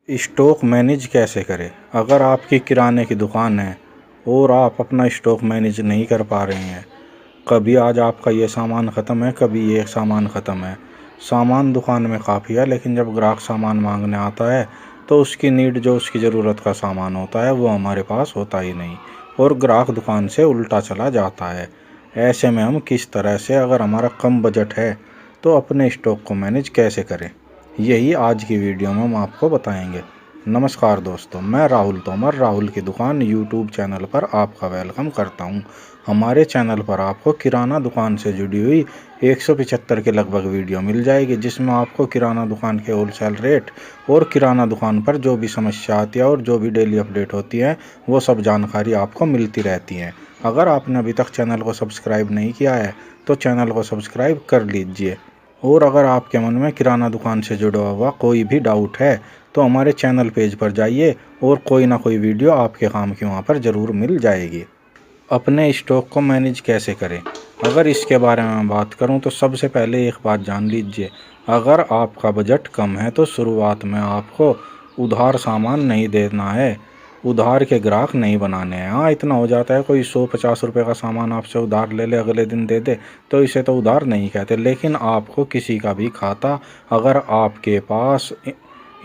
Stock manage कैसे करें? अगर आपकी किराने की दुकान है और आप अपना स्टॉक मैनेज नहीं कर पा रहे हैं, कभी आज आपका ये सामान ख़त्म है, कभी ये सामान ख़त्म है। सामान दुकान में काफ़ी है, लेकिन जब ग्राहक सामान मांगने आता है तो उसकी नीड, जो उसकी ज़रूरत का सामान होता है, वो हमारे पास होता ही नहीं और ग्राहक दुकान से उल्टा चला जाता है। ऐसे में हम किस तरह से, अगर हमारा कम बजट है, तो अपने स्टॉक को मैनेज कैसे करें, यही आज की वीडियो में हम आपको बताएंगे। नमस्कार दोस्तों, मैं राहुल तोमर, राहुल की दुकान यूट्यूब चैनल पर आपका वेलकम करता हूं। हमारे चैनल पर आपको किराना दुकान से जुड़ी हुई 175 के लगभग वीडियो मिल जाएगी, जिसमें आपको किराना दुकान के होलसेल रेट और किराना दुकान पर जो भी समस्या आती है और जो भी डेली अपडेट होती है, वो सब जानकारी आपको मिलती रहती है। अगर आपने अभी तक चैनल को सब्सक्राइब नहीं किया है तो चैनल को सब्सक्राइब कर लीजिए। और अगर आपके मन में किराना दुकान से जुड़ा हुआ कोई भी डाउट है तो हमारे चैनल पेज पर जाइए और कोई ना कोई वीडियो आपके काम की वहाँ पर ज़रूर मिल जाएगी। अपने स्टॉक को मैनेज कैसे करें, अगर इसके बारे में बात करूं तो सबसे पहले एक बात जान लीजिए। अगर आपका बजट कम है तो शुरुआत में आपको उधार सामान नहीं देना है, उधार के ग्राहक नहीं बनाने हैं। हाँ, इतना हो जाता है, कोई 150 रुपये का सामान आपसे उधार ले ले, अगले दिन दे दे, तो इसे तो उधार नहीं कहते। लेकिन आपको किसी का भी खाता, अगर आपके पास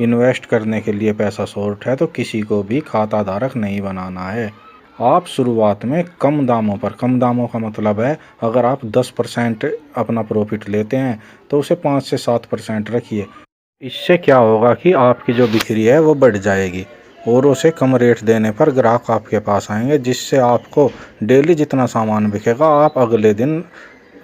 इन्वेस्ट करने के लिए पैसा शॉर्ट है, तो किसी को भी खाता धारक नहीं बनाना है। आप शुरुआत में कम दामों पर, कम दामों का मतलब है अगर आप 10% अपना प्रॉफिट लेते हैं तो उसे 5 से 7% रखिए। इससे क्या होगा कि आपकी जो बिक्री है वो बढ़ जाएगी और उसे कम रेट देने पर ग्राहक आपके पास आएंगे, जिससे आपको डेली जितना सामान बिकेगा, आप अगले दिन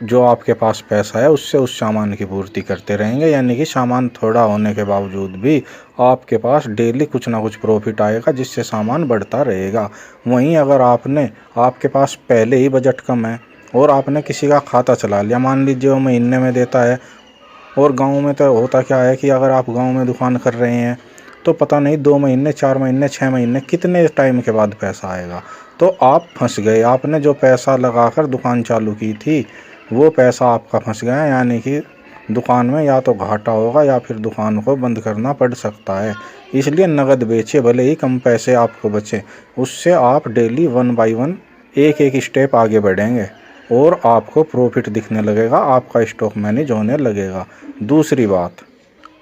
जो आपके पास पैसा है उससे उस सामान की पूर्ति करते रहेंगे। यानी कि सामान थोड़ा होने के बावजूद भी आपके पास डेली कुछ ना कुछ प्रॉफिट आएगा, जिससे सामान बढ़ता रहेगा। वहीं अगर आपके पास पहले ही बजट कम है और आपने किसी का खाता चला लिया, मान लीजिए वो महीने में देता है, और गांव में तो होता क्या है कि अगर आप गांव में दुकान कर रहे हैं तो पता नहीं 2 महीने, 4 महीने, 6 महीने कितने टाइम के बाद पैसा आएगा, तो आप फंस गए। आपने जो पैसा लगाकर दुकान चालू की थी वो पैसा आपका फंस गया, यानी कि दुकान में या तो घाटा होगा या फिर दुकान को बंद करना पड़ सकता है। इसलिए नगद बेचिए, भले ही कम पैसे आपको बचे, उससे आप डेली 1 बाय 1 एक एक स्टेप आगे बढ़ेंगे और आपको प्रॉफिट दिखने लगेगा, आपका स्टॉक मैनेज होने लगेगा। दूसरी बात,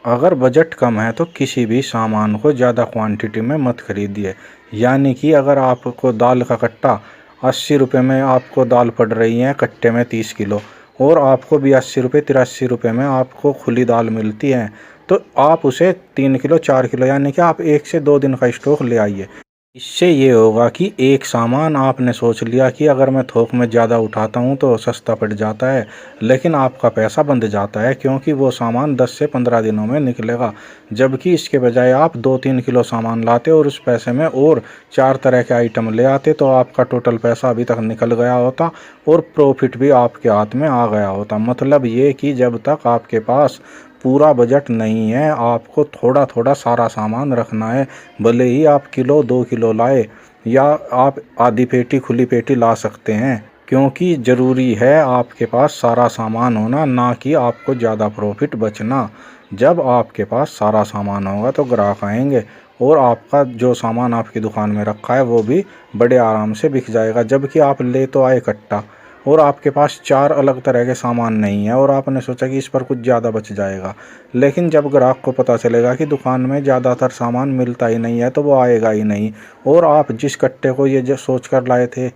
अगर बजट कम है तो किसी भी सामान को ज़्यादा क्वांटिटी में मत खरीदिए। यानी कि अगर आपको दाल का कट्टा 80 रुपये में आपको दाल पड़ रही है कट्टे में 30 किलो, और आपको 82 रुपये, 83 रुपये में आपको खुली दाल मिलती है, तो आप उसे 3 किलो, 4 किलो, यानी कि आप 1 से 2 दिन का स्टॉक ले आइए। इससे ये होगा कि एक सामान आपने सोच लिया कि अगर मैं थोक में ज़्यादा उठाता हूँ तो सस्ता पड़ जाता है, लेकिन आपका पैसा बंध जाता है, क्योंकि वो सामान 10 से 15 दिनों में निकलेगा। जबकि इसके बजाय आप 2-3 किलो सामान लाते और उस पैसे में और 4 तरह के आइटम ले आते, तो आपका टोटल पैसा अभी तक निकल गया होता और प्रॉफिट भी आपके हाथ में आ गया होता। मतलब ये कि जब तक आपके पास पूरा बजट नहीं है, आपको थोड़ा थोड़ा सारा सामान रखना है। भले ही आप किलो 2 किलो लाए या आप आधी पेटी, खुली पेटी ला सकते हैं, क्योंकि ज़रूरी है आपके पास सारा सामान होना, ना कि आपको ज़्यादा प्रॉफिट बचना। जब आपके पास सारा सामान होगा तो ग्राहक आएंगे और आपका जो सामान आपकी दुकान में रखा है वो भी बड़े आराम से बिक जाएगा। जबकि आप ले तो आए इकट्ठा और आपके पास 4 अलग तरह के सामान नहीं है और आपने सोचा कि इस पर कुछ ज़्यादा बच जाएगा, लेकिन जब ग्राहक को पता चलेगा कि दुकान में ज़्यादातर सामान मिलता ही नहीं है तो वो आएगा ही नहीं। और आप जिस कट्टे को ये जो सोच कर लाए थे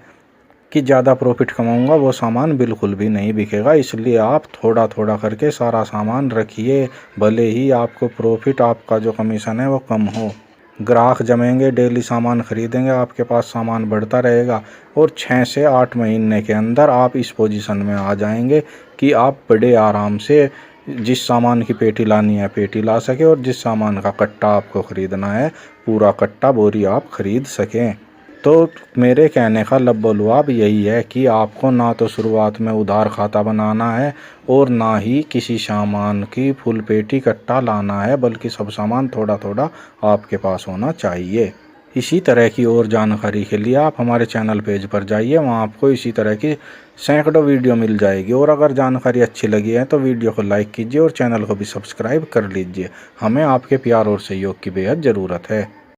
कि ज़्यादा प्रॉफिट कमाऊंगा, वो सामान बिल्कुल भी नहीं बिकेगा। इसलिए आप थोड़ा थोड़ा करके सारा सामान रखिए, भले ही आपको प्रॉफिट, आपका जो कमीशन है वो कम हो। ग्राहक जमेंगे, डेली सामान खरीदेंगे, आपके पास सामान बढ़ता रहेगा और 6 से 8 महीने के अंदर आप इस पोजीशन में आ जाएंगे कि आप बड़े आराम से जिस सामान की पेटी लानी है पेटी ला सके और जिस सामान का कट्टा आपको ख़रीदना है पूरा कट्टा, बोरी आप ख़रीद सकें। तो मेरे कहने का लबोलवाब यही है कि आपको ना तो शुरुआत में उधार खाता बनाना है और ना ही किसी सामान की फुल पेटी कट्टा लाना है, बल्कि सब सामान थोड़ा थोड़ा आपके पास होना चाहिए। इसी तरह की और जानकारी के लिए आप हमारे चैनल पेज पर जाइए, वहाँ आपको इसी तरह की सैकड़ों वीडियो मिल जाएगी। और अगर जानकारी अच्छी लगी है तो वीडियो को लाइक कीजिए और चैनल को भी सब्सक्राइब कर लीजिए। हमें आपके प्यार और सहयोग की बेहद ज़रूरत है।